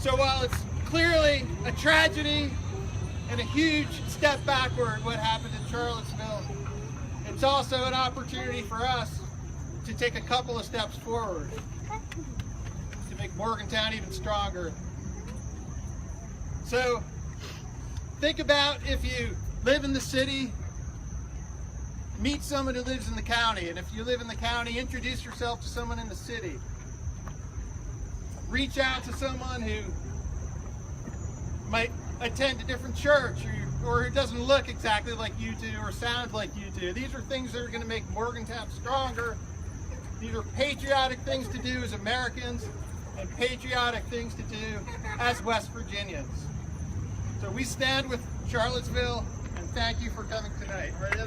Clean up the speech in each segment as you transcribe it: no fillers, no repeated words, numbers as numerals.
So while it's clearly a tragedy and a huge step backward what happened in Charlottesville, it's also an opportunity for us to take a couple of steps forward to make Morgantown even stronger. So think about if you live in the city, meet someone who lives in the county, and if you live in the county, introduce yourself to someone in the city. Reach out to someone who might attend a different church or who doesn't look exactly like you do or sound like you do. These are things that are going to make Morgantown stronger. These are patriotic things to do as Americans and patriotic things to do as West Virginians. So we stand with Charlottesville, and thank you for coming tonight. Right here.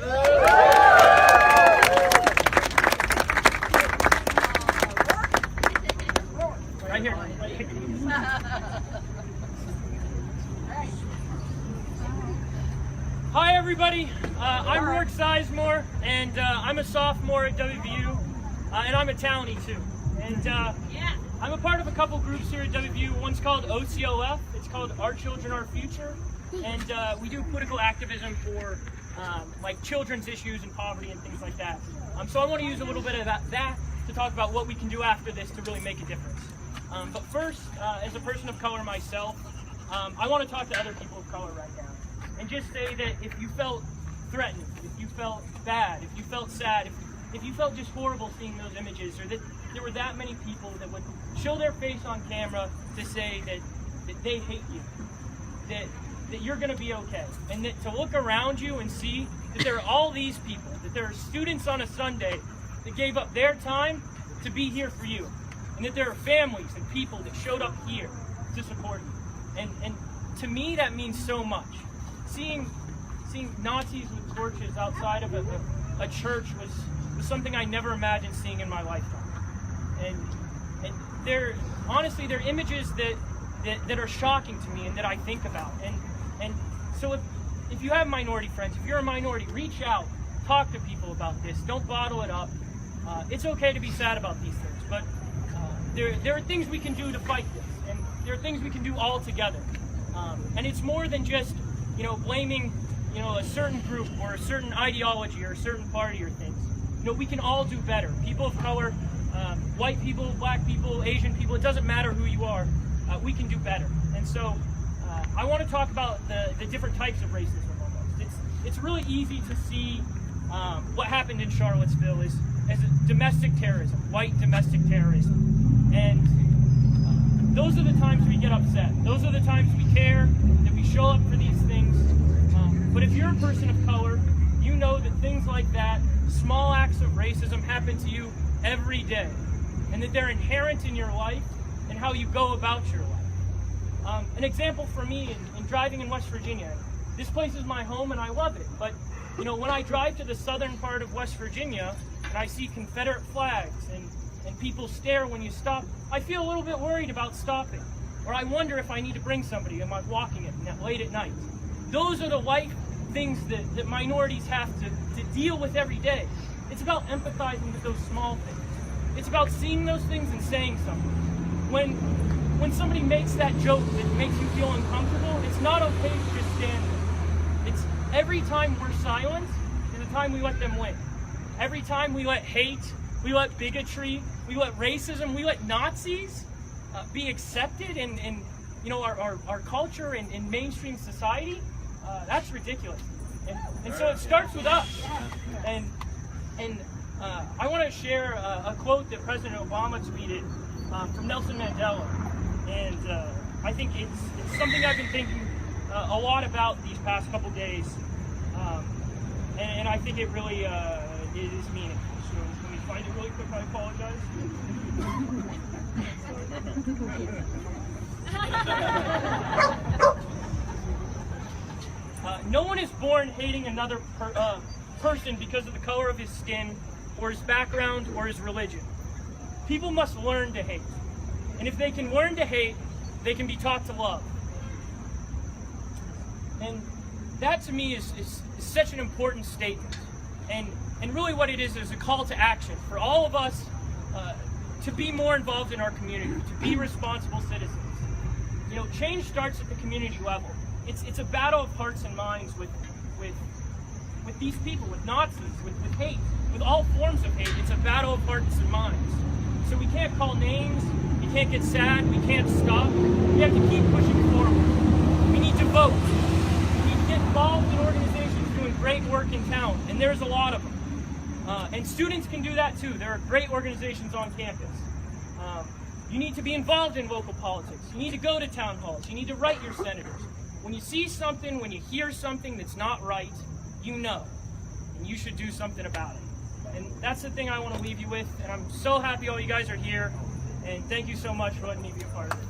Hi everybody, I'm Rourke Sizemore, and I'm a sophomore at WVU, and I'm a townie too. And I'm a part of a couple groups here at WVU. One's called OCLF, it's called Our Children, Our Future, and we do political activism for like children's issues and poverty and things like that. So I want to use a little bit of that to talk about what we can do after this to really make a difference. But first, as a person of color myself, I want to talk to other people of color right now. And just say that if you felt threatened, if you felt bad, if you felt sad, if you felt just horrible seeing those images, or that there were that many people that would show their face on camera to say that they hate you, that you're going to be okay, and that to look around you and see that there are all these people, that there are students on a Sunday that gave up their time to be here for you, and that there are families and people that showed up here to support you. And to me, that means so much. Seeing Nazis with torches outside of a church was something I never imagined seeing in my lifetime. And they're honestly, they're images that are shocking to me and that I think about. And so if you have minority friends, if you're a minority, reach out, talk to people about this. Don't bottle it up. It's okay to be sad about these things, but there are things we can do to fight this, and there are things we can do all together. And it's more than just blaming, a certain group or a certain ideology or a certain party or things. We can all do better. People of color, white people, black people, Asian people, it doesn't matter who you are, we can do better. And so I want to talk about the different types of racism almost. It's really easy to see what happened in Charlottesville as domestic terrorism, white domestic terrorism. And those are the times we get upset. Those are the times we care, that we show up for these things. But if you're a person of color, you know that things like that, small acts of racism, happen to you every day, and that they're inherent in your life and how you go about your life. An example for me in driving in West Virginia, this place is my home and I love it, but when I drive to the southern part of West Virginia and I see Confederate flags and people stare when you stop, I feel a little bit worried about stopping. Or I wonder if I need to bring somebody. Am I walking it late at night? Those are the life things that minorities have to deal with every day. It's about empathizing with those small things. It's about seeing those things and saying something. When somebody makes that joke that makes you feel uncomfortable, it's not okay to just stand there. It's every time we're silent is the time we let them win. Every time we let hate, we let bigotry, we let racism, we let Nazis be accepted in our culture and in mainstream society, that's ridiculous. And so it starts with us. And I want to share a quote that President Obama tweeted from Nelson Mandela. And I think it's something I've been thinking a lot about these past couple days. And I think it really is meaningful. So let me find it really quick. I apologize. No one is born hating another person because of the color of his skin, or his background, or his religion. People must learn to hate. And if they can learn to hate, they can be taught to love. And that to me is such an important statement. And really what it is a call to action for all of us to be more involved in our community, to be responsible citizens. You know, change starts at the community level. It's a battle of hearts and minds with these people, with Nazis, with hate, with all forms of hate. It's a battle of hearts and minds. So we can't call names, we can't get sad, we can't stop. We have to keep pushing forward. We need to vote. We need to get involved in organizations doing great work in town, and there's a lot of them. And students can do that too. There are great organizations on campus. You need to be involved in local politics. You need to go to town halls. You need to write your senators. When you see something, when you hear something that's not right, you know, and you should do something about it. And that's the thing I want to leave you with, and I'm so happy all you guys are here, and thank you so much for letting me be a part of it.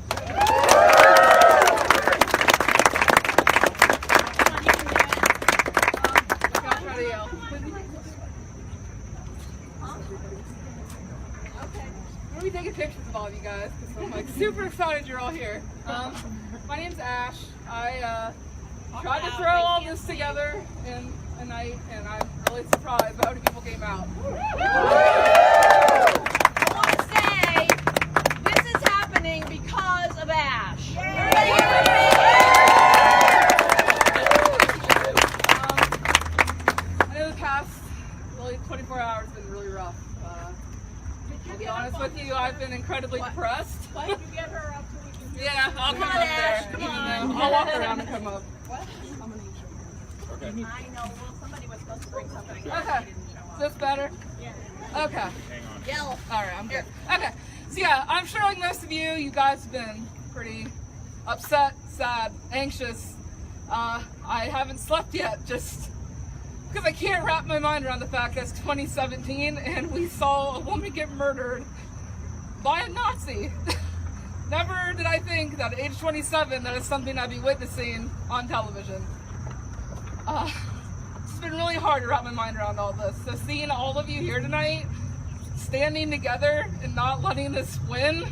We're gonna be taking pictures of all of you guys because I'm like super excited you're all here. My name's Ash. I tried to throw all this together and I'm really surprised by how many people came out. I want to say this is happening because of Ash. I know the past really 24 hours have been really rough. I'll be honest with you, I've been incredibly depressed. Why did you get her up so we can hear? Yeah, I'll come up Ash, there. come even on. though I'll walk around and come up. What? I know. Well, somebody was supposed to bring something. Okay. Is this better? Yeah. Okay. Yell. All right, I'm good. Okay. So yeah, I'm sure like most of you, you guys have been pretty upset, sad, anxious. I haven't slept yet, just because I can't wrap my mind around the fact that it's 2017 and we saw a woman get murdered by a Nazi. Never did I think that at age 27 that is something I'd be witnessing on television. It's been really hard to wrap my mind around all this. So seeing all of you here tonight, standing together and not letting this win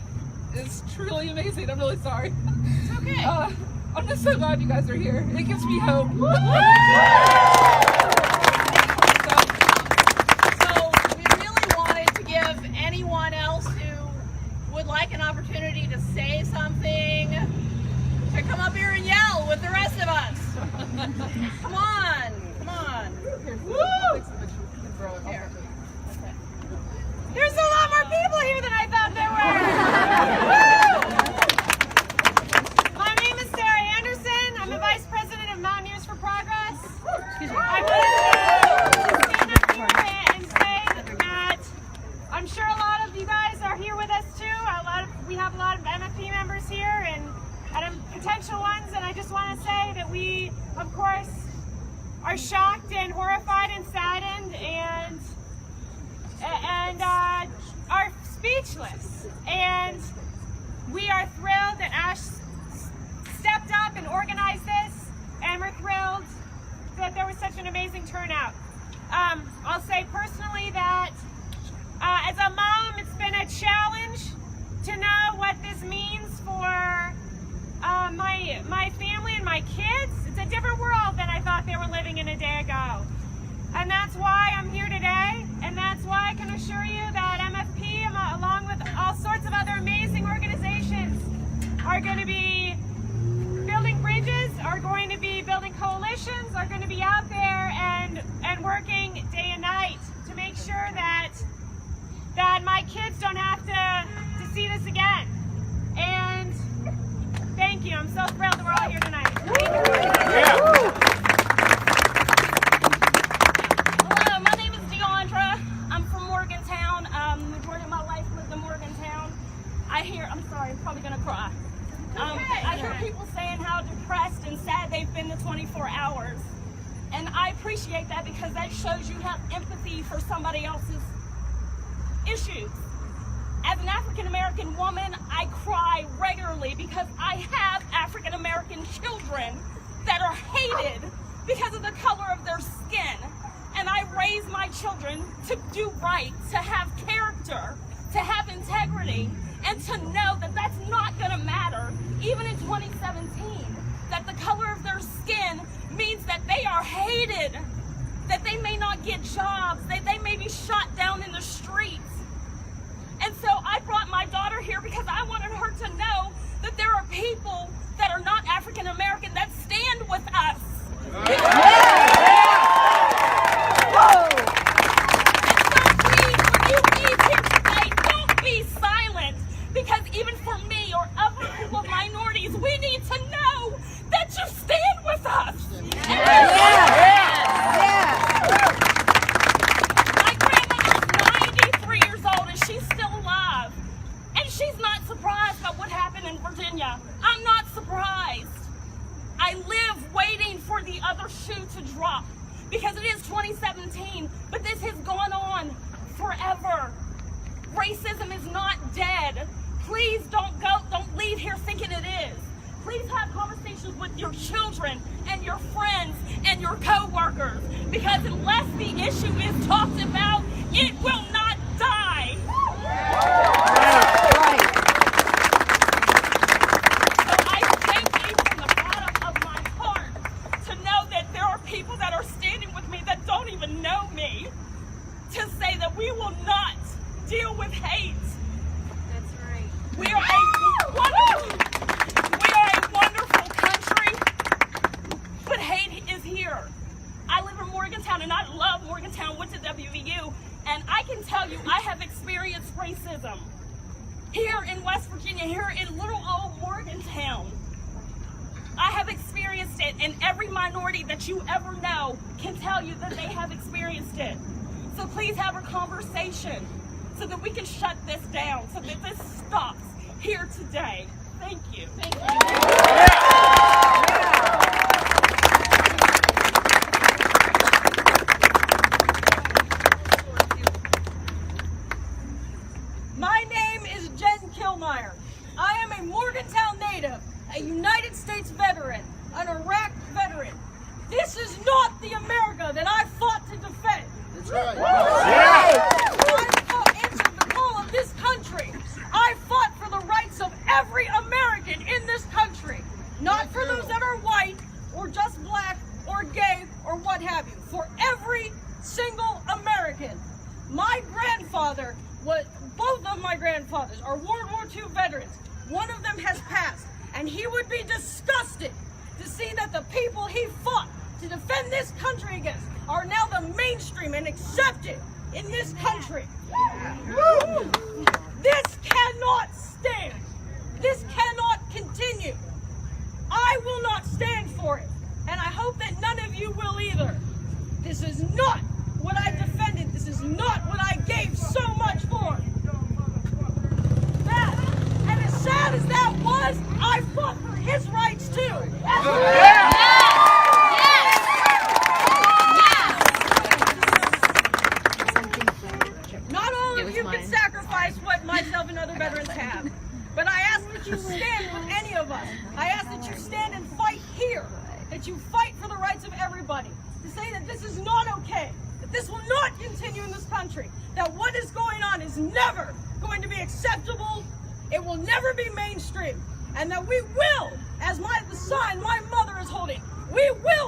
is truly amazing. I'm really sorry. It's okay. I'm just so glad you guys are here. It gives me hope. So we really wanted to give anyone else who would like an opportunity to say something to come up here and yell with the rest of us. Come on. Woo! Here. Okay. There's a lot more people here than I thought there were. My name is Sarah Anderson. I'm the Vice President of Mountaineers for Progress. I wanted to stand up here and say that I'm sure a lot of you guys are here with us too. We have a lot of MFP members here and potential ones, and I just want to say that we, of course, are shocked and horrified and saddened and are speechless. And we are thrilled that Ash stepped up and organized this, and we're thrilled that there was such an amazing turnout. I'll say personally that as a mom, it's been a challenge to know what this means for my family and my kids. It's a different world than I thought they were living in a day ago. And that's why I'm here today, and that's why I can assure you that MFP, along with all sorts of other amazing organizations, are going to be building bridges, are going to be building coalitions, are going to be out there and working day and night to make sure that my kids don't have to see this again. And thank you. I'm so thrilled that we're all here tonight. Hello, my name is Deandra. I'm from Morgantown. Majority of my life lived in Morgantown. I'm sorry, I'm probably gonna cry. I hear people saying how depressed and sad they've been the 24 hours. And I appreciate that because that shows you have empathy for somebody else's issues. As an African-American woman, I cry regularly because I have African-American children that are hated because of the color of their skin. And I raise my children to do right, to have character, to have integrity, and to know that that's not going to matter, even in 2017, that the color of their skin means that they are hated, that they may not get jobs, that they may be shot down in the streets. And so I brought my daughter here because I wanted her to know that there are people Virginia. I'm not surprised. I live waiting for the other shoe to drop because it is 2017, but this has gone on forever. Racism is not dead. Please don't leave here thinking it is. Please have conversations with your children and your friends and your co-workers, because unless the issue is talked about, it will not die. So I thank you from the bottom of my heart to know that there are people that are standing with me that don't even know me, to say that we will not deal with hate. That's right. We are a wonderful country, but hate is here. I live in Morgantown and I love Morgantown, went to WVU, and I can tell you I have experienced racism here in West Virginia, here in little old Morgantown. I have experienced it, and every minority that you ever know can tell you that they have experienced it. So please have a conversation so that we can shut this down, so that this stops here today. Thank you. Thank you. My name is Jen Kilmeyer. I am a Morgantown native, a United States veteran, an Iraq veteran. This is not the America that I fought to defend. That's right. I answered the call of this country. I fought for the rights of every American in this country, not for those that are white or just black or gay or what have you. For every single American. My grandfather both of my grandfathers are World War II veterans. One of them has passed, and he would be disgusted to see that the people he fought to defend this country against are now the mainstream and accepted in this country. This cannot stand. This cannot continue. I will not stand for it, and I hope that none of you will either. This is not what I defended. This is not what I gave so much for. And as sad as that was, I fought for his rights too. Not all of you can sacrifice what myself and other veterans have. But I ask that you stand with any of us. I ask that you stand and fight here. That you fight for the rights of everybody. To say that this is not okay. That this will not continue in this country. That what is going on is never going to be acceptable. It will never be mainstream. And that we will, as the sign my mother is holding, we will